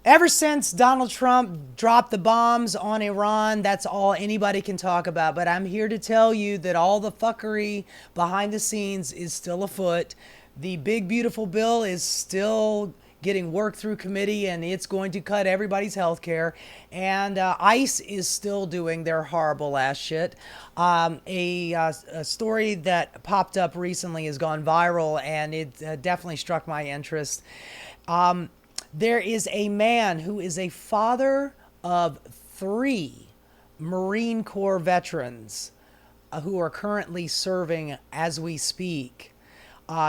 Ever since Donald Trump dropped the bombs on Iran, that's all anybody can talk about. But I'm here to tell you that all the fuckery behind the scenes is still afoot. The big, beautiful bill is still getting worked through committee, and it's going to cut everybody's health care. And ICE is still doing their horrible ass shit. A story that popped up recently has gone viral, and it definitely struck my interest. There is a man who is a father of 3 Marine Corps veterans who are currently serving as we speak.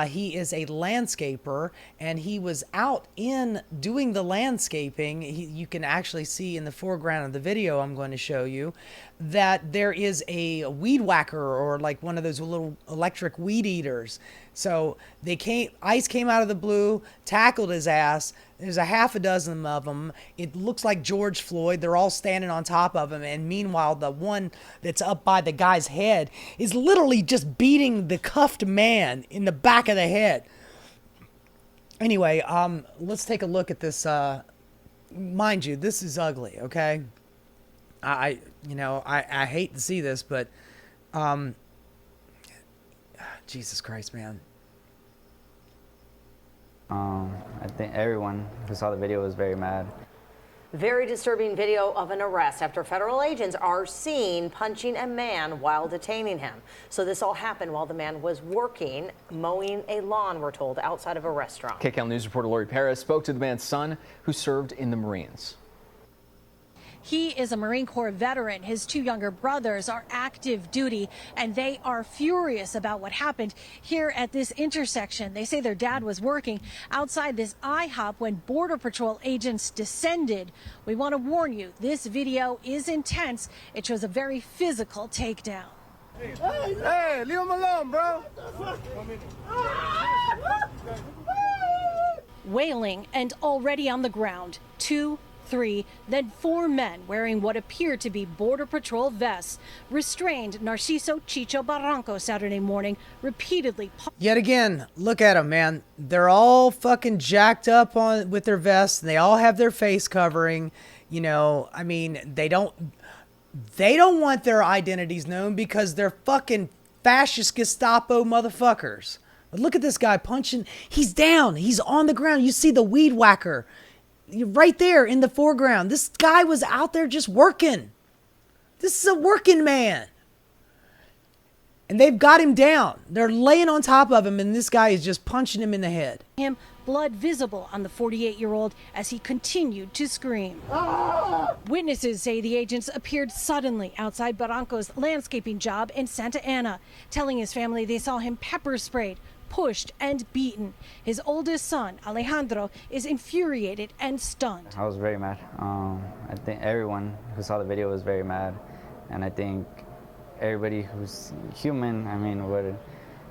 He is a landscaper, and he was out in doing the landscaping. You can actually see in the foreground of the video I'm going to show you that there is a weed whacker, or like one of those little electric weed eaters. So ICE came out of the blue, tackled his ass. There's a half a dozen of them. It looks like George Floyd. They're all standing on top of him. And meanwhile, the one that's up by the guy's head is literally just beating the cuffed man in the back of the head. Anyway, let's take a look at this. Mind you, this is ugly, okay? I hate to see this, but Jesus Christ, man. I think everyone who saw the video was very mad. Very disturbing video of an arrest after federal agents are seen punching a man while detaining him. So this all happened while the man was working, mowing a lawn, we're told, outside of a restaurant. KCAL News reporter Lori Paris spoke to the man's son who served in the Marines. He is a Marine Corps veteran. His 2 younger brothers are active duty, and they are furious about what happened here at this intersection. They say their dad was working outside this IHOP when Border Patrol agents descended. We want to warn you, this video is intense. It shows a very physical takedown. Hey, leave him alone, bro. Wailing and already on the ground. 2, 3, then 4 men wearing what appeared to be Border Patrol vests restrained Narciso Chicho Barranco Saturday morning, repeatedly. Yet again, look at them, man. They're all fucking jacked up with their vests, and they all have their face covering. You know, I mean, they don't want their identities known because they're fucking fascist Gestapo motherfuckers. But look at this guy punching. He's down. He's on the ground. You see the weed whacker right there in the foreground. This guy was out there just working. This is a working man. And they've got him down. They're laying on top of him, and this guy is just punching him in the head. Blood visible on the 48-year-old as he continued to scream. Witnesses say the agents appeared suddenly outside Barranco's landscaping job in Santa Ana, telling his family they saw him pepper sprayed, pushed, and beaten. His oldest son, Alejandro, is infuriated and stunned. I was very mad. I think everyone who saw the video was very mad. And I think everybody who's human, would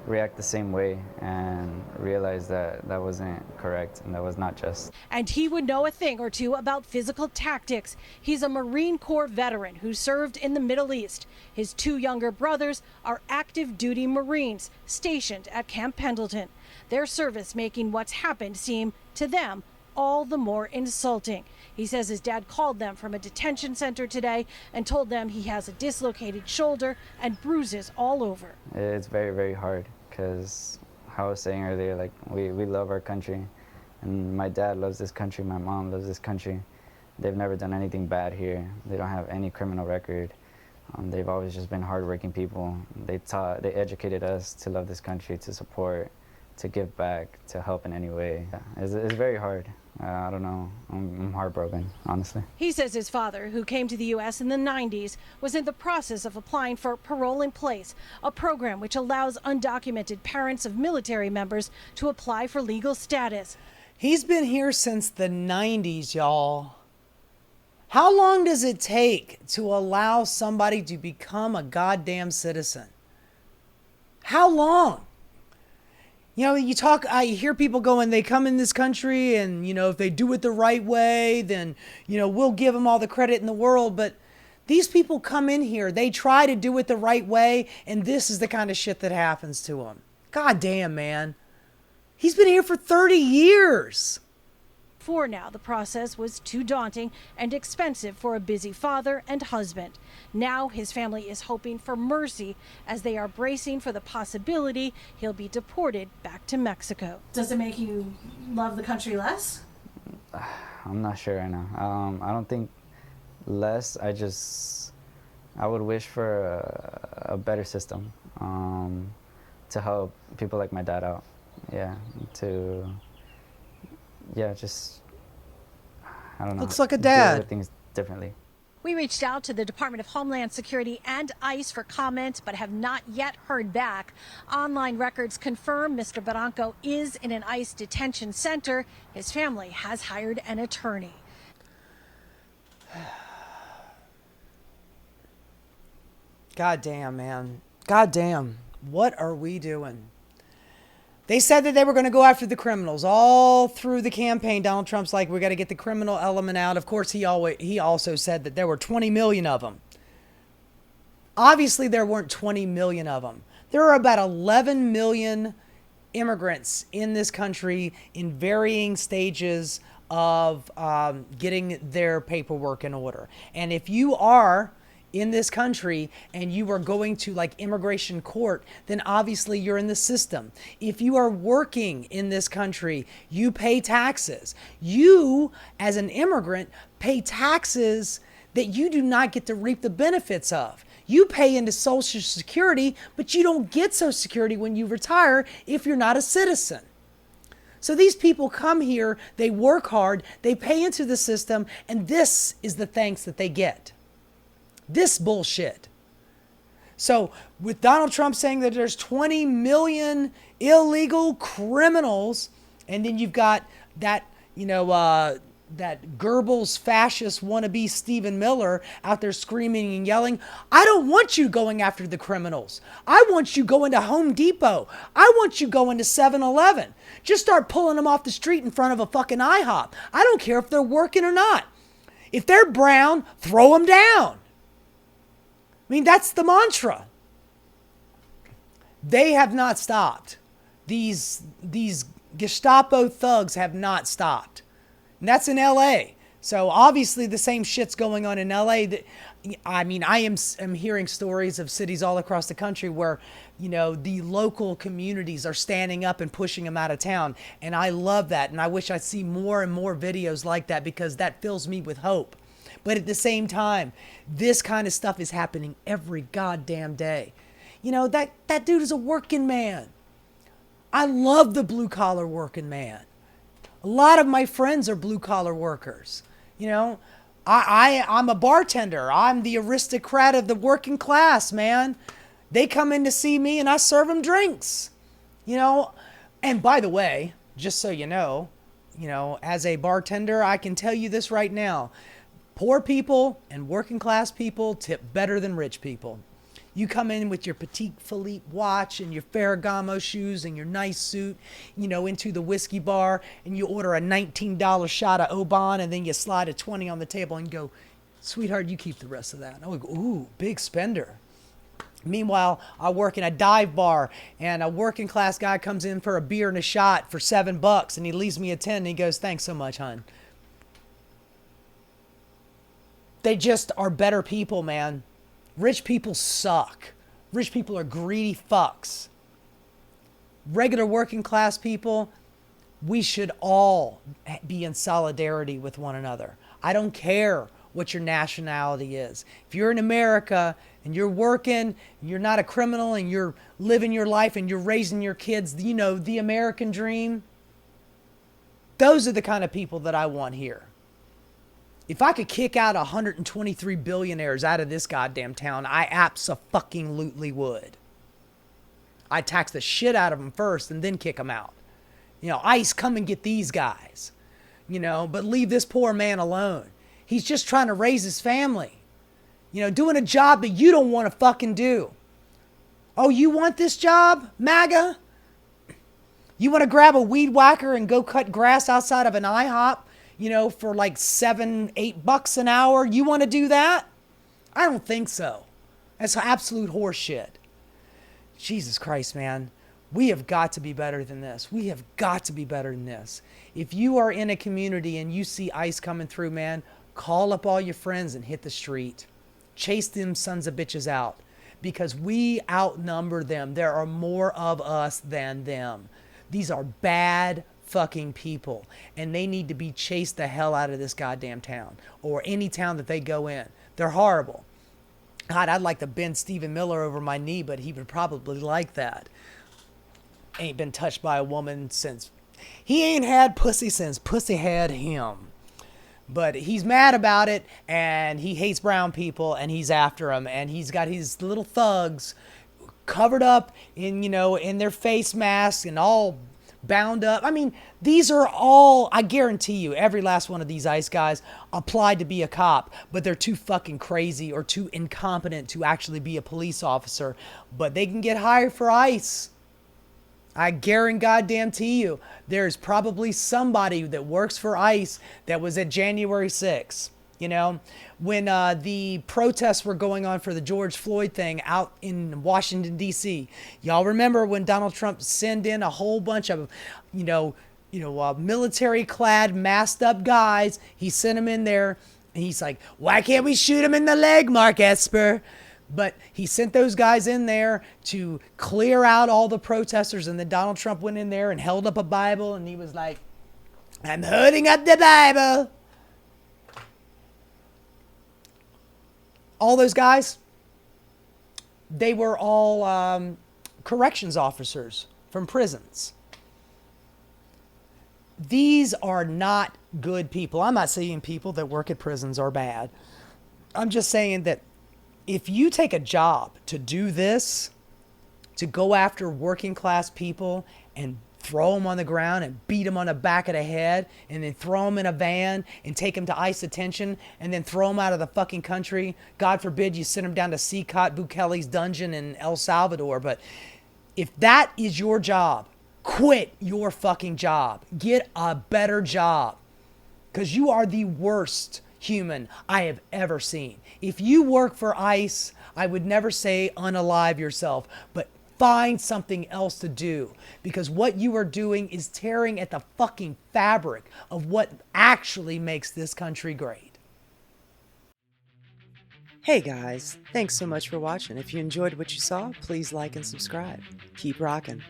react the same way and realize that that wasn't correct and that was not just. And he would know a thing or two about physical tactics. He's a Marine Corps veteran who served in the Middle East. His 2 younger brothers are active duty Marines stationed at Camp Pendleton. Their service making what's happened seem, to them, all the more insulting. He says his dad called them from a detention center today and told them he has a dislocated shoulder and bruises all over. It's very, very hard because, how I was saying earlier, like we love our country, and my dad loves this country, my mom loves this country. They've never done anything bad here. They don't have any criminal record. They've always just been hardworking people. They educated us to love this country, to support, to give back, to help in any way. It's very hard. I don't know. I'm heartbroken, honestly. He says his father, who came to the U.S. in the 90s, was in the process of applying for Parole in Place, a program which allows undocumented parents of military members to apply for legal status. He's been here since the 90s, y'all. How long does it take to allow somebody to become a goddamn citizen? How long? You know, I hear people going, they come in this country and, if they do it the right way, then, we'll give them all the credit in the world. But these people come in here, they try to do it the right way, and this is the kind of shit that happens to them. God damn, man. He's been here for 30 years. Before now, the process was too daunting and expensive for a busy father and husband. Now his family is hoping for mercy as they are bracing for the possibility he'll be deported back to Mexico. Does it make you love the country less? I'm not sure right now. I don't think less. I would wish for a better system to help people like my dad out. Yeah, just, I don't know. Looks like a deal dad. with things differently. We reached out to the Department of Homeland Security and ICE for comment, but have not yet heard back. Online records confirm Mr. Barranco is in an ICE detention center. His family has hired an attorney. God damn, man. God damn. What are we doing? They said that they were going to go after the criminals all through the campaign. Donald Trump's like, we got to get the criminal element out. Of course, he also said that there were 20 million of them. Obviously, there weren't 20 million of them. There are about 11 million immigrants in this country in varying stages of getting their paperwork in order. And if you are in this country and you are going to like immigration court, then obviously you're in the system. If you are working in this country, you pay taxes. You, as an immigrant, pay taxes that you do not get to reap the benefits of. You pay into Social Security, but you don't get Social Security when you retire if you're not a citizen. So these people come here, they work hard, they pay into the system, and this is the thanks that they get. This bullshit. So with Donald Trump saying that there's 20 million illegal criminals, and then you've got that, that Goebbels fascist wannabe Stephen Miller out there screaming and yelling, I don't want you going after the criminals. I want you going to Home Depot. I want you going to 7-Eleven. Just start pulling them off the street in front of a fucking IHOP. I don't care if they're working or not. If they're brown, throw them down. I mean, that's the mantra. They have not stopped. These Gestapo thugs have not stopped. And that's in LA. So obviously the same shit's going on in LA. I am hearing stories of cities all across the country where, the local communities are standing up and pushing them out of town. And I love that. And I wish I'd see more and more videos like that because that fills me with hope. But at the same time, this kind of stuff is happening every goddamn day. That dude is a working man. I love the blue collar working man. A lot of my friends are blue collar workers. I'm a bartender. I'm the aristocrat of the working class, man. They come in to see me and I serve them drinks. And by the way, just so you know, as a bartender, I can tell you this right now. Poor people and working class people tip better than rich people. You come in with your Petit Philippe watch and your Ferragamo shoes and your nice suit, into the whiskey bar, and you order a $19 shot of Oban, and then you slide a 20 on the table and go, sweetheart, you keep the rest of that. And I would go, ooh, big spender. Meanwhile, I work in a dive bar, and a working class guy comes in for a beer and a shot for $7, and he leaves me a 10, and he goes, thanks so much, hon. They just are better people, man. Rich people suck. Rich people are greedy fucks. Regular working class people, we should all be in solidarity with one another. I don't care what your nationality is. If you're in America and you're working, you're not a criminal, and you're living your life and you're raising your kids, the American dream, those are the kind of people that I want here. If I could kick out 123 billionaires out of this goddamn town, I abso-fucking-lutely would. I'd tax the shit out of them first and then kick them out. ICE, come and get these guys. But leave this poor man alone. He's just trying to raise his family. Doing a job that you don't want to fucking do. Oh, you want this job, MAGA? You want to grab a weed whacker and go cut grass outside of an IHOP? For like $7-8 an hour. You want to do that? I don't think so. That's absolute horseshit. Jesus Christ, man. We have got to be better than this. We have got to be better than this. If you are in a community and you see ICE coming through, man, call up all your friends and hit the street. Chase them sons of bitches out, because we outnumber them. There are more of us than them. These are bad fucking people, and they need to be chased the hell out of this goddamn town, or any town that they go in. They're horrible. God, I'd like to bend Stephen Miller over my knee, but he would probably like that. Ain't been touched by a woman since... He ain't had pussy since pussy had him. But he's mad about it, and he hates brown people, and he's after them, and he's got his little thugs covered up in, you know, in their face masks and all bound up. I mean, these are all, I guarantee you, every last one of these ICE guys applied to be a cop, but they're too fucking crazy or too incompetent to actually be a police officer. But they can get hired for ICE. I guarantee you, there's probably somebody that works for ICE that was at January 6th. You know, when the protests were going on for the George Floyd thing out in Washington, D.C. Y'all remember when Donald Trump sent in a whole bunch of, military-clad, masked-up guys. He sent them in there, and he's like, why can't we shoot him in the leg, Mark Esper? But he sent those guys in there to clear out all the protesters, and then Donald Trump went in there and held up a Bible, and he was like, I'm holding up the Bible. All those guys, they were all corrections officers from prisons. These are not good people. I'm not saying people that work at prisons are bad. I'm just saying that if you take a job to do this, to go after working class people and throw them on the ground and beat them on the back of the head and then throw them in a van and take them to ICE detention and then throw them out of the fucking country, God forbid you send them down to Sikhat Bukele's dungeon in El Salvador. But if that is your job, quit your fucking job. Get a better job, because you are the worst human I have ever seen. If you work for ICE, I would never say unalive yourself, but find something else to do, because what you are doing is tearing at the fucking fabric of what actually makes this country great. Hey guys, thanks so much for watching. If you enjoyed what you saw, please like and subscribe. Keep rocking.